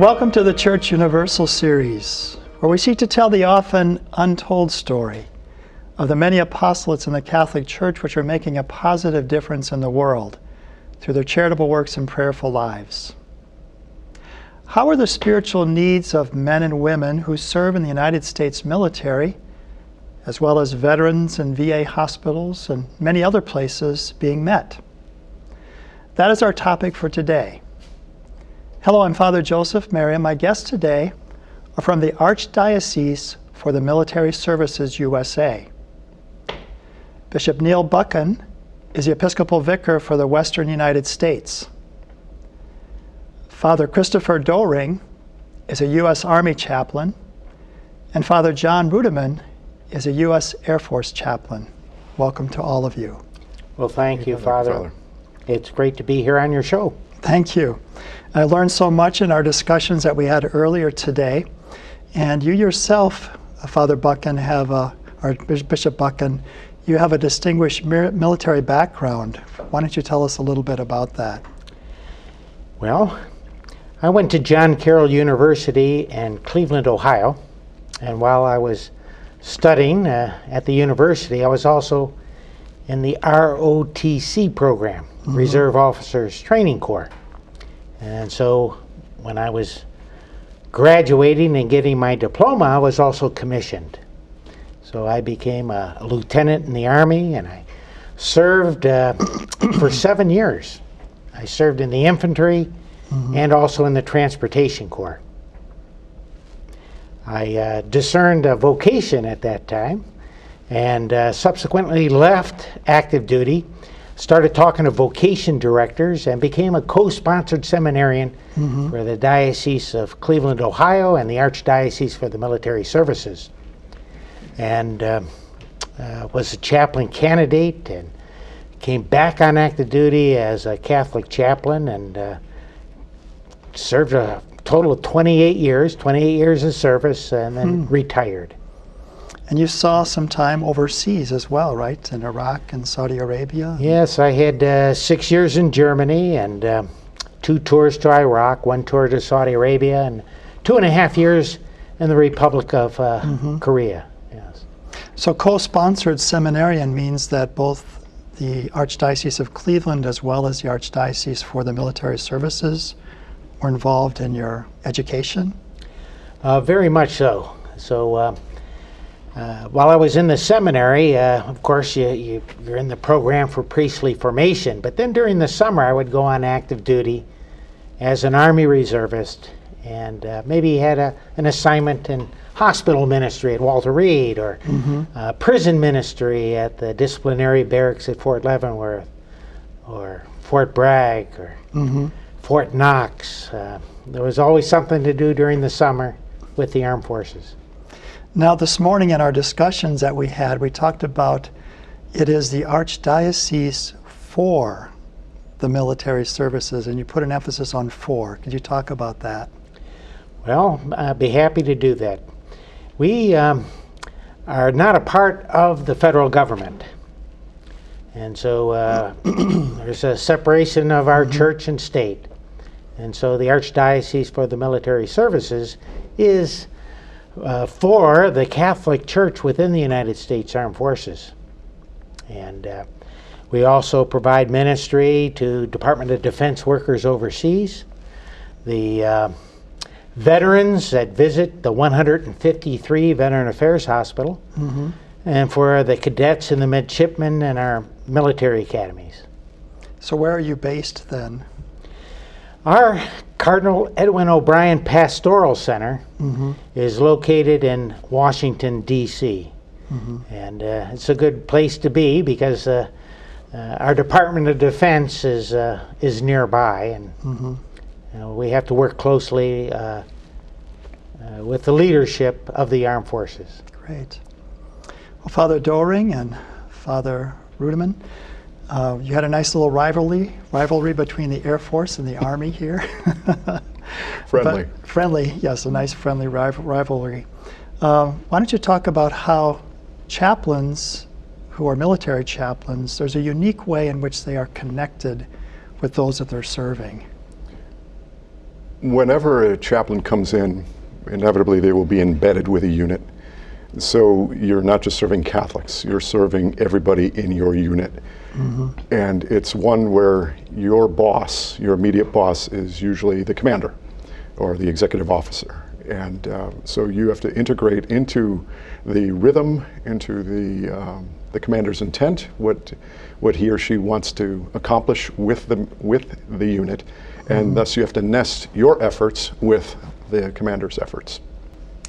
Welcome to the Church Universal series, where we seek to tell the often untold story of the many apostolates in the Catholic Church which are making a positive difference in the world through their charitable works and prayerful lives. How are the spiritual needs of men and women who serve in the United States military, as well as veterans and VA hospitals and many other places, being met? That is our topic for today. Hello, I'm Father Joseph Merriam. My guests today are from the Archdiocese for the Military Services USA. Bishop Neil Buchan is the Episcopal Vicar for the Western United States. Father Christopher Doering is a U.S. Army chaplain, and Father John Ruderman is a U.S. Air Force chaplain. Welcome to all of you. Well, thank you, Father. It's great to be here on your show. Thank you. I learned so much in our discussions that we had earlier today, and you yourself, Father Buchan, or Bishop Buchan, you have a distinguished military background. Why don't you tell us a little bit about that? Well, I went to John Carroll University in Cleveland, Ohio, and while I was studying at the university, I was also in the ROTC program, Reserve Officers Training Corps. And so when I was graduating and getting my diploma, I was also commissioned. So I became a lieutenant in the Army, and I served for 7 years. I served in the infantry and also in the Transportation Corps. I discerned a vocation at that time, and subsequently left active duty, started talking to vocation directors, and became a co-sponsored seminarian for the Diocese of Cleveland, Ohio, and the Archdiocese for the Military Services. And was a chaplain candidate, and came back on active duty as a Catholic chaplain, and served a total of 28 years in service, and then retired. And you saw some time overseas as well, right? In Iraq and Saudi Arabia? Yes, I had 6 years in Germany, and 2 tours to Iraq, 1 tour to Saudi Arabia, and 2.5 years in the Republic of Korea. Yes. So co-sponsored seminarian means that both the Archdiocese of Cleveland as well as the Archdiocese for the Military Services were involved in your education? Very much so. So while I was in the seminary, of course, you're in the program for priestly formation. But then during the summer, I would go on active duty as an Army reservist, and maybe had an assignment in hospital ministry at Walter Reed, or prison ministry at the disciplinary barracks at Fort Leavenworth, or Fort Bragg, or Fort Knox. There was always something to do during the summer with the armed forces. Now, this morning in our discussions that we had, we talked about it is the Archdiocese for the Military Services, and you put an emphasis on for. Could you talk about that? Well, I'd be happy to do that. We are not a part of the federal government. And so there's a separation of our church and state. And so the Archdiocese for the Military Services is for the Catholic Church within the United States Armed Forces. And we also provide ministry to Department of Defense workers overseas, the veterans that visit the 153 Veteran Affairs Hospital, and for the cadets and the midshipmen in our military academies. So where are you based then? Our Cardinal Edwin O'Brien Pastoral Center is located in Washington, D.C. And it's a good place to be because our Department of Defense is nearby, and we have to work closely with the leadership of the armed forces. Great. Well, Father Doering and Father Ruderman, you had a nice little rivalry between the Air Force and the Army here. Friendly. Friendly, yes, a nice friendly rivalry. Why don't you talk about how chaplains who are military chaplains, there's a unique way in which they are connected with those that they're serving. Whenever a chaplain comes in, inevitably they will be embedded with a unit. So you're not just serving Catholics, you're serving everybody in your unit. And it's one where your boss, your immediate boss, is usually the commander or the executive officer. And so you have to integrate into the rhythm, into the commander's intent, what he or she wants to accomplish with the unit, and thus you have to nest your efforts with the commander's efforts.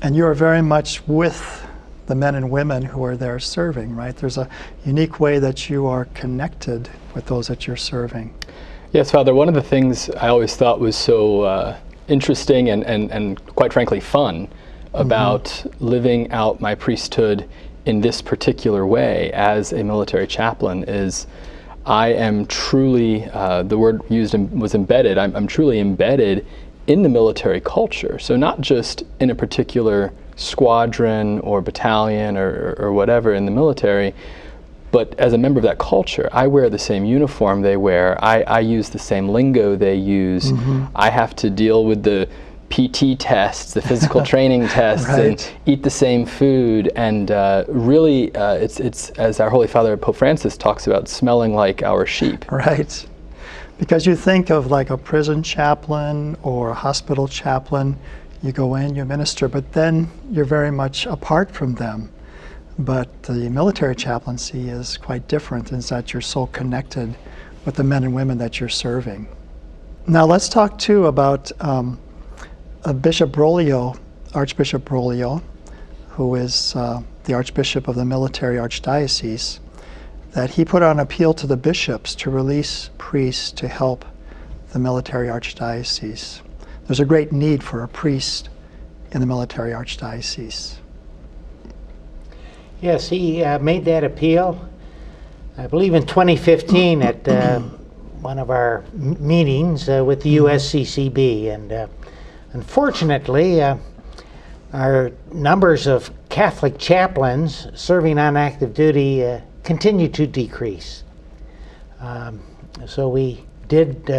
And you are very much with the men and women who are there serving, right? There's a unique way that you are connected with those that you're serving. Yes, Father, one of the things I always thought was so interesting and quite frankly fun about living out my priesthood in this particular way as a military chaplain is I am truly, the word used was embedded, I'm truly embedded in the military culture. So not just in a particular squadron or battalion or whatever in the military, but as a member of that culture. I wear the same uniform they wear. I use the same lingo they use. I have to deal with the PT tests, the physical training tests, and eat the same food. And really, it's as our Holy Father Pope Francis talks about, smelling like our sheep. Right. Because you think of like a prison chaplain or a hospital chaplain, you go in, you minister, but then you're very much apart from them. But the military chaplaincy is quite different in that you're so connected with the men and women that you're serving. Now let's talk too about Bishop Broglio, Archbishop Broglio, who is the Archbishop of the Military Archdiocese, that he put out an appeal to the bishops to release priests to help the Military Archdiocese. There's a great need for a priest in the Military Archdiocese. Yes, he made that appeal, I believe in 2015 at one of our meetings with the USCCB. And unfortunately, our numbers of Catholic chaplains serving on active duty continue to decrease. So we did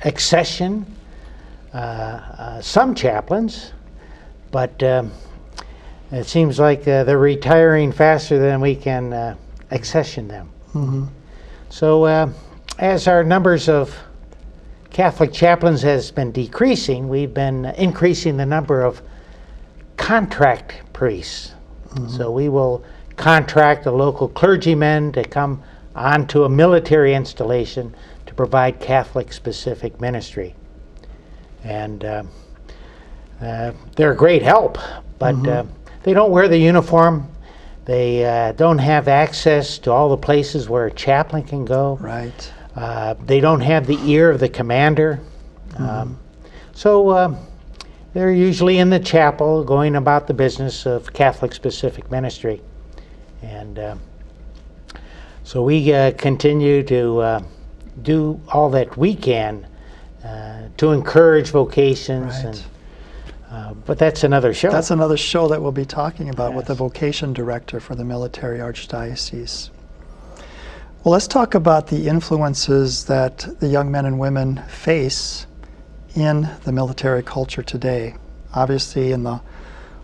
accession some chaplains, but it seems like they're retiring faster than we can accession them. So as our numbers of Catholic chaplains has been decreasing, we've been increasing the number of contract priests. So we will contract a local clergyman to come onto a military installation to provide Catholic-specific ministry. And they're a great help, but they don't wear the uniform. They don't have access to all the places where a chaplain can go. Right. They don't have the ear of the commander. So they're usually in the chapel going about the business of Catholic-specific ministry. And so we continue to do all that we can to encourage vocations. Right. But that's another show. That's another show that we'll be talking about with the Yes. vocation director for the Military Archdiocese. Well, let's talk about the influences that the young men and women face in the military culture today. Obviously, in the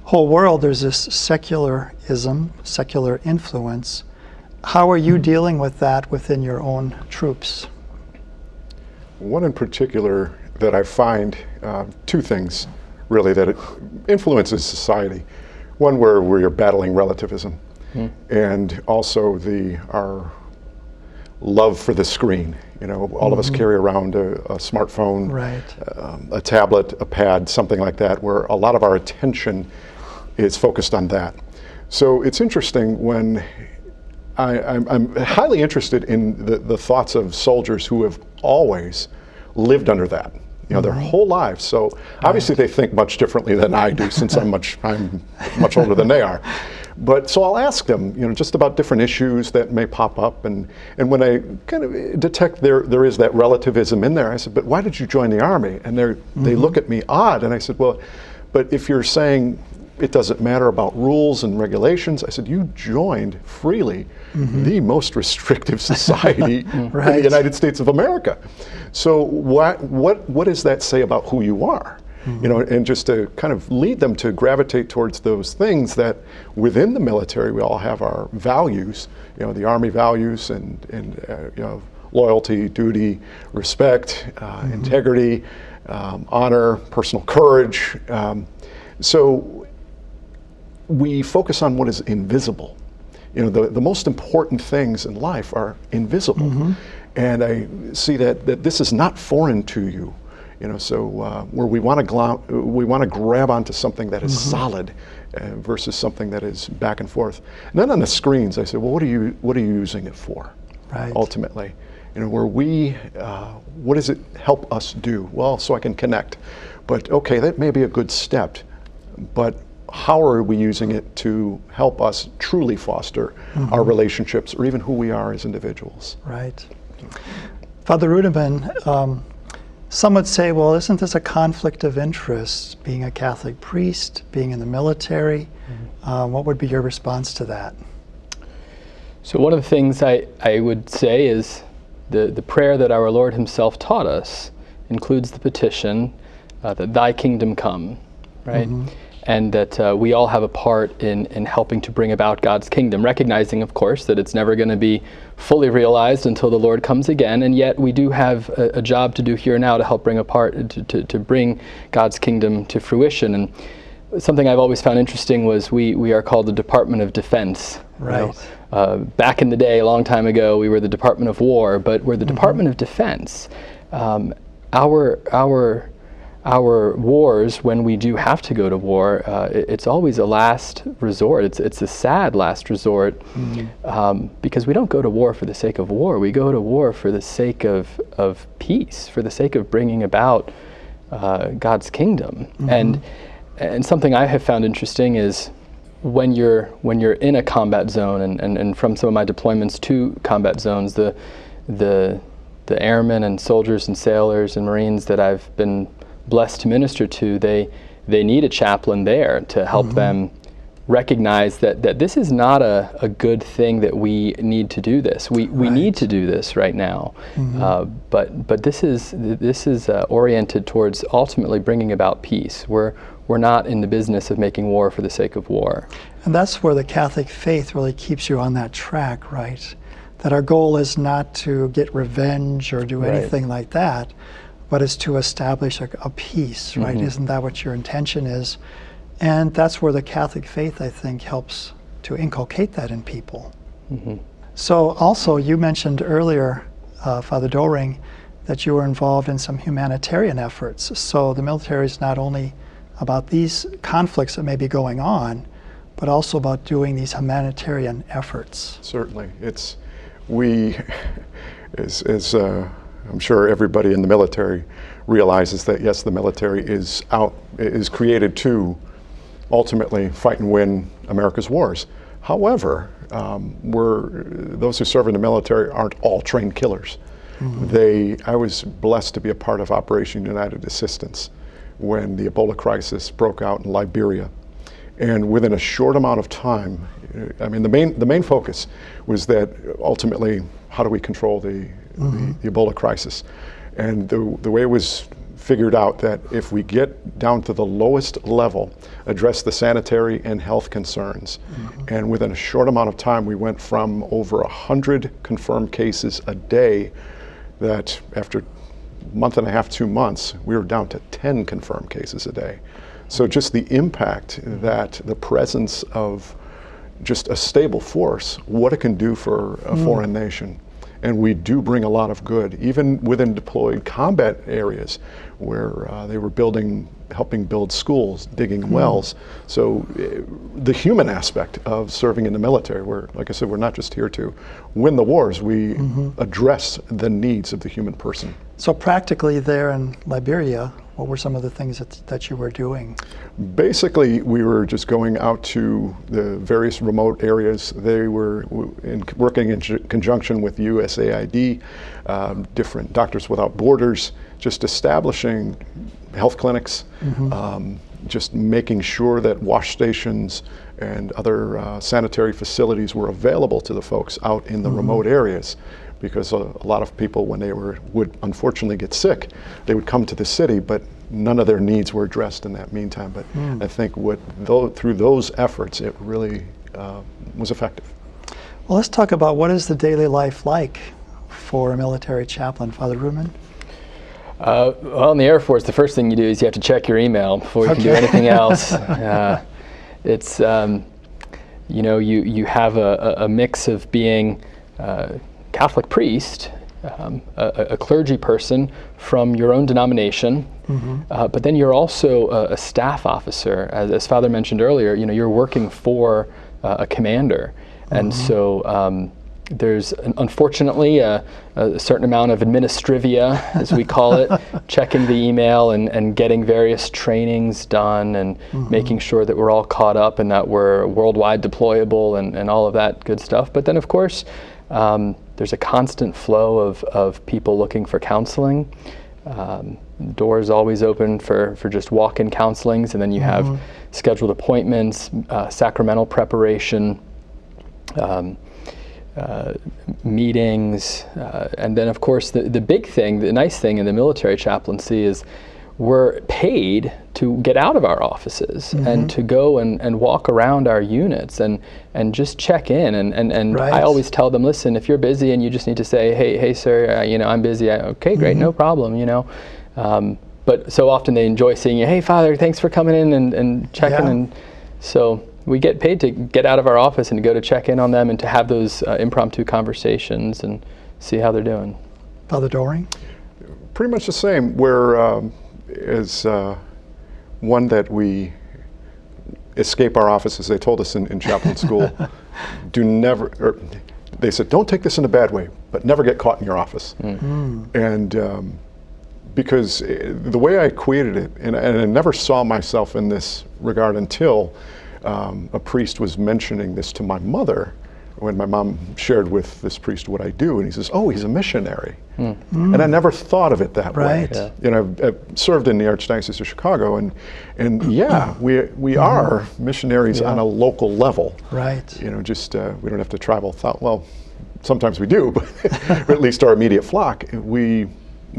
whole world, there's this secularism, secular influence. How are you dealing with that within your own troops? One in particular that I find, two things really that it influences society. One where you're battling relativism, and also our love for the screen. You know, all of us carry around a smartphone, Right. A tablet, a pad, something like that, where a lot of our attention is focused on that. So it's interesting when I'm highly interested in the thoughts of soldiers who have always lived under that, you know, their whole lives. So obviously they think much differently than I do, since I'm much older than they are. But so I'll ask them, you know, just about different issues that may pop up, and when I kind of detect there is that relativism in there, I said, but why did you join the Army? And they look at me odd, and I said, well, but if you're saying it doesn't matter about rules and regulations. I said, you joined freely the most restrictive society in the United States of America. So what does that say about who you are? You know, and just to kind of lead them to gravitate towards those things that within the military we all have our values, you know, the Army values and you know, loyalty, duty, respect, integrity, honor, personal courage. So we focus on what is invisible. You know, the most important things in life are invisible. And I see that this is not foreign to you. You know, so where we want to grab onto something that is solid versus something that is back and forth. And then on the screens, I said, well, what are you using it for? Right. Ultimately, you know, where what does it help us do? Well, so I can connect. But okay, that may be a good step. But how are we using it to help us truly foster our relationships, or even who we are as individuals? Right. Father Ruderman, some would say, well, isn't this a conflict of interest, being a Catholic priest, being in the military? What would be your response to that? So one of the things I would say is the prayer that our Lord himself taught us includes the petition that thy kingdom come, right? And that we all have a part in helping to bring about God's kingdom, recognizing, of course, that it's never going to be fully realized until the Lord comes again, and yet we do have a job to do here and now to help bring to bring God's kingdom to fruition. And something I've always found interesting was we are called the Department of Defense. Right. You know? Back in the day, a long time ago, we were the Department of War, but we're the Department of Defense. Our wars, when we do have to go to war, it's always a last resort. It's a sad last resort, because we don't go to war for the sake of war. We go to war for the sake of peace, for the sake of bringing about God's kingdom. And something I have found interesting is when you're in a combat zone, and from some of my deployments to combat zones, the airmen and soldiers and sailors and Marines that I've been blessed to minister to, they need a chaplain there to help them recognize that this is not a good thing, that we need to do this. We need to do this right now, but this is oriented towards ultimately bringing about peace. We're not in the business of making war for the sake of war. And that's where the Catholic faith really keeps you on that track, right? That our goal is not to get revenge or do anything like that, but is to establish a peace, right? Isn't that what your intention is? And that's where the Catholic faith, I think, helps to inculcate that in people. So also, you mentioned earlier, Father Doring, that you were involved in some humanitarian efforts. So the military is not only about these conflicts that may be going on, but also about doing these humanitarian efforts. Certainly. As I'm sure everybody in the military realizes that, yes, the military is created to ultimately fight and win America's wars. However, those who serve in the military aren't all trained killers. I was blessed to be a part of Operation United Assistance when the Ebola crisis broke out in Liberia. And within a short amount of time, I mean, the main focus was that ultimately, how do we control the Ebola crisis? And the way it was figured out, that if we get down to the lowest level, address the sanitary and health concerns. And within a short amount of time, we went from over 100 confirmed cases a day, that after a month and a half, 2 months, we were down to 10 confirmed cases a day. So just the impact that the presence of just a stable force, what it can do for a foreign nation. And we do bring a lot of good, even within deployed combat areas where they were helping build schools, digging wells. So the human aspect of serving in the military, where, like I said, we're not just here to win the wars, we address the needs of the human person. So practically there in Liberia, What were some of the things that you were doing? Basically, we were just going out to the various remote areas. They were working in conjunction with USAID, different Doctors Without Borders, just establishing health clinics, just making sure that wash stations and other sanitary facilities were available to the folks out in the remote areas. Because a lot of people, when they would unfortunately get sick, they would come to the city, but none of their needs were addressed in that meantime. But I think through those efforts, it really was effective. Well, let's talk about what is the daily life like for a military chaplain, Father Ruben? Well, in the Air Force, the first thing you do is you have to check your email before you can do anything else. It's, you have a mix of being Catholic priest, a clergy person from your own denomination, but then you're also a staff officer. As Father mentioned earlier, you're working for a commander, and so there's unfortunately a certain amount of administrivia, as we call it, checking the email and getting various trainings done and making sure that we're all caught up and that we're worldwide deployable and all of that good stuff. But then, of course, there's a constant flow of people looking for counseling. Doors always open for just walk-in counselings, and then you have scheduled appointments, sacramental preparation, meetings, and then of course the big thing, the nice thing in the military chaplaincy is we're paid to get out of our offices and to go and walk around our units and just check in and Right. I always tell them, listen, if you're busy and you just need to say, hey sir, I'm busy, okay, great, no problem, but so often they enjoy seeing you, hey Father, thanks for coming in and checking. Yeah. And so we get paid to get out of our office and to go to check in on them and to have those impromptu conversations and see how they're doing. Father Doring? Pretty much the same. We're is one that we escape our offices. They told us in chaplain school, they said, don't take this in a bad way, but never get caught in your office. And because the way I equated it, and I never saw myself in this regard until a priest was mentioning this to my mother when my mom shared with this priest what I do, and he says, oh, he's a missionary. And I never thought of it that way. Right. Yeah. I've served in the Archdiocese of Chicago, and yeah, we are missionaries on a local level. Right. Just we don't have to travel. Well, sometimes we do, but at least our immediate flock, we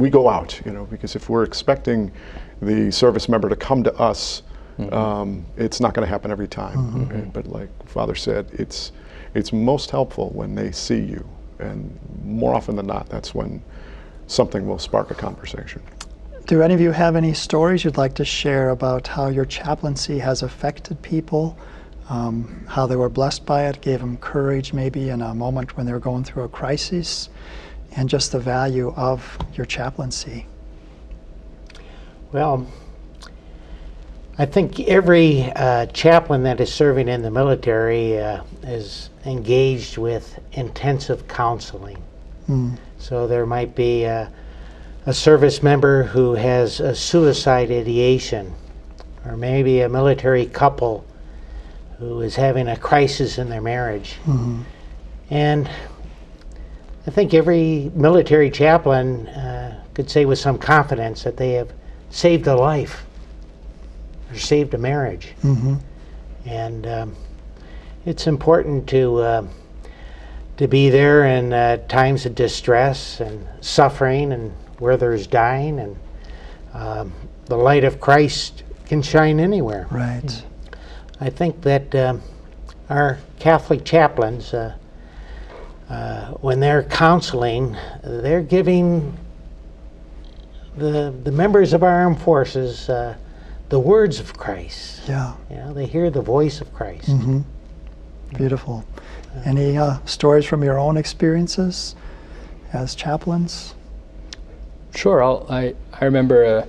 go out. Because if we're expecting the service member to come to us, it's not going to happen every time. But like Father said, it's most helpful when they see you, and more often than not, that's when something will spark a conversation. Do any of you have any stories you'd like to share about how your chaplaincy has affected people, how they were blessed by it, gave them courage maybe in a moment when they were going through a crisis, and just the value of your chaplaincy? Well, I think every chaplain that is serving in the military is engaged with intensive counseling. So there might be a service member who has a suicide ideation, or maybe a military couple who is having a crisis in their marriage. And I think every military chaplain could say with some confidence that they have saved a life or saved a marriage. And it's important to be there in times of distress and suffering and where there's dying, and the light of Christ can shine anywhere. Right. I think that our Catholic chaplains, when they're counseling, they're giving the members of our armed forces the words of Christ. Yeah. They hear the voice of Christ. Beautiful. Any stories from your own experiences as chaplains? Sure. I remember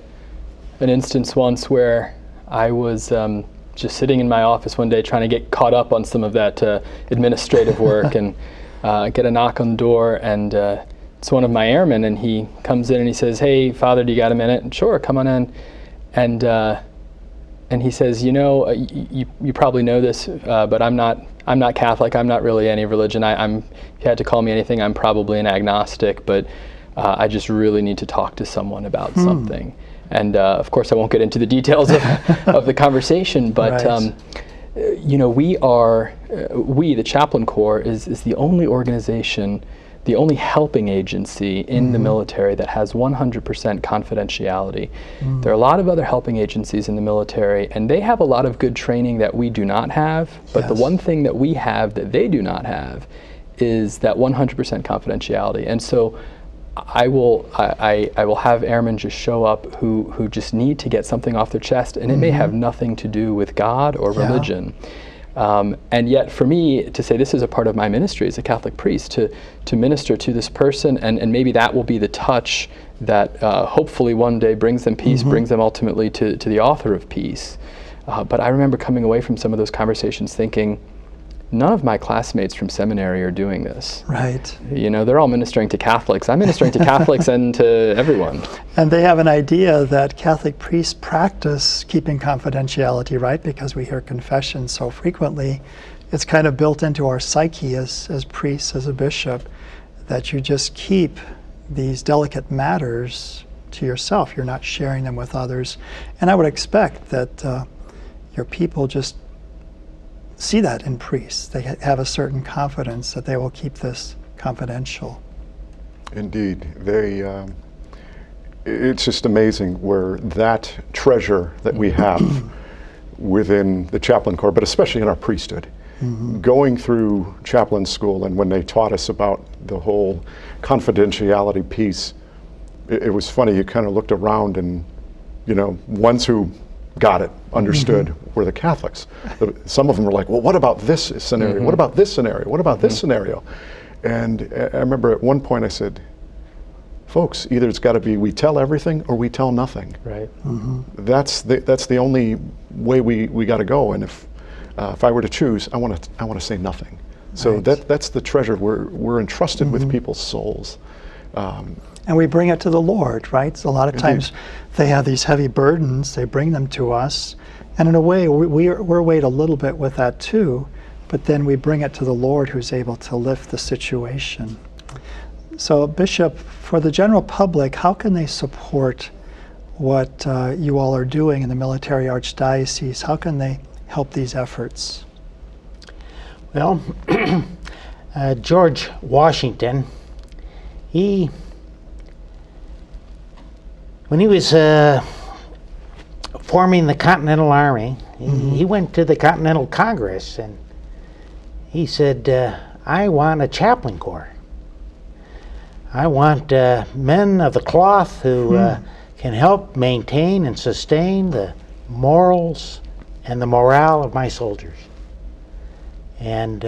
an instance once where I was just sitting in my office one day trying to get caught up on some of that administrative work and get a knock on the door, and it's one of my airmen, and he comes in and he says, hey, Father, do you got a minute? And sure, come on in. And he says, you probably know this, but I'm not Catholic. I'm not really any religion. If you had to call me anything, I'm probably an agnostic. But I just really need to talk to someone about something. And of course, I won't get into the details of the conversation. But Right. We, the Chaplain Corps, is the only organization, the only helping agency in the military that has 100% confidentiality. There are a lot of other helping agencies in the military, and they have a lot of good training that we do not have, but the Yes. one thing that we have that they do not have is that 100% confidentiality. And so I will have airmen just show up who just need to get something off their chest, and it may have nothing to do with God or Yeah. religion. And yet for me to say this is a part of my ministry as a Catholic priest, to minister to this person, and maybe that will be the touch that hopefully one day brings them peace, brings them ultimately to the author of peace. But I remember coming away from some of those conversations thinking, none of my classmates from seminary are doing this. Right. They're all ministering to Catholics. I'm ministering to Catholics and to everyone. And they have an idea that Catholic priests practice keeping confidentiality, right? Because we hear confessions so frequently. It's kind of built into our psyche as priests, as a bishop, that you just keep these delicate matters to yourself. You're not sharing them with others. And I would expect that your people just see that in priests. They have a certain confidence that they will keep this confidential. Indeed, it's just amazing where that treasure that we have within the Chaplain Corps, but especially in our priesthood, going through chaplain school, and when they taught us about the whole confidentiality piece, it was funny. You kind of looked around, and ones who got it, understood, were the Catholics. Some of them were like, well, what about this scenario? What about this scenario? What about this scenario? And I remember at one point I said, folks, either it's got to be we tell everything or we tell nothing. Right. That's the only way we got to go. And if I were to choose, I want to say nothing. So Right. that's the treasure. We're entrusted with people's souls. And we bring it to the Lord, right? So a lot of times they have these heavy burdens, they bring them to us. And in a way, we're weighed a little bit with that too, but then we bring it to the Lord who's able to lift the situation. So Bishop, for the general public, how can they support what you all are doing in the Military Archdiocese? How can they help these efforts? Well, George Washington, when he was forming the Continental Army, he went to the Continental Congress and he said, I want a chaplain corps. I want men of the cloth who can help maintain and sustain the morals and the morale of my soldiers. And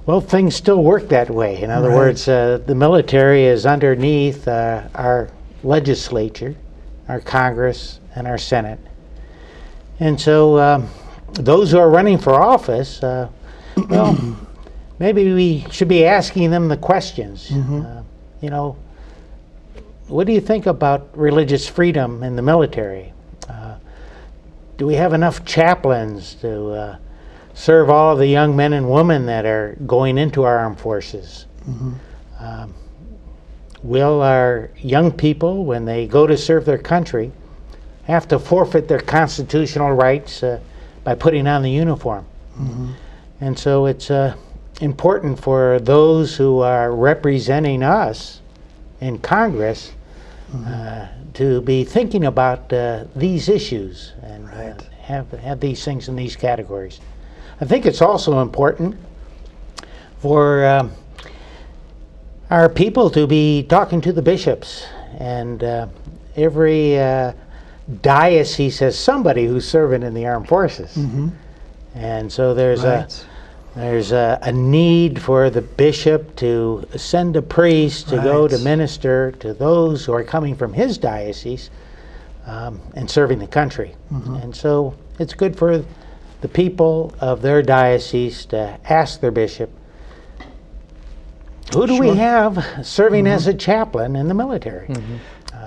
well, things still work that way. In other Right. words, the military is underneath our legislature, our Congress, and our Senate. And so those who are running for office, well, maybe we should be asking them the questions. What do you think about religious freedom in the military? Do we have enough chaplains to serve all of the young men and women that are going into our armed forces? Will our young people, when they go to serve their country, have to forfeit their constitutional rights by putting on the uniform? And so it's important for those who are representing us in Congress to be thinking about these issues and Right. have these things in these categories. I think it's also important for our people to be talking to the bishops, and every diocese has somebody who's serving in the armed forces. And so there's a need for the bishop to send a priest to go to Right. minister to those who are coming from his diocese and serving the country. And so it's good for the people of their diocese to ask their bishop, who do we have serving as a chaplain in the military?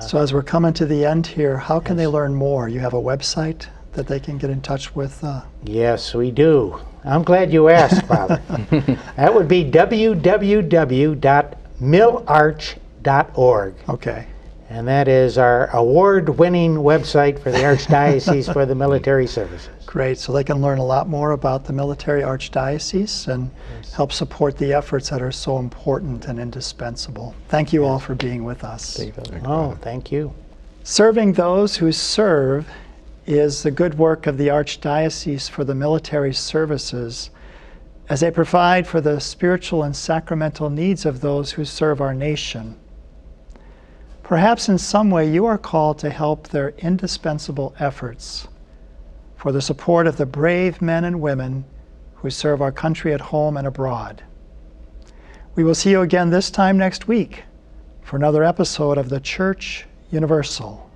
So as we're coming to the end here, how can they learn more? You have a website that they can get in touch with? Yes, we do. I'm glad you asked, Father. That would be www.millarch.org. Okay. And that is our award-winning website for the Archdiocese for the Military Services. Great. So they can learn a lot more about the Military Archdiocese and help support the efforts that are so important and indispensable. Thank you all for being with us. Oh, thank you. Serving those who serve is the good work of the Archdiocese for the Military Services as they provide for the spiritual and sacramental needs of those who serve our nation. Perhaps in some way you are called to help their indispensable efforts for the support of the brave men and women who serve our country at home and abroad. We will see you again this time next week for another episode of the Church Universal.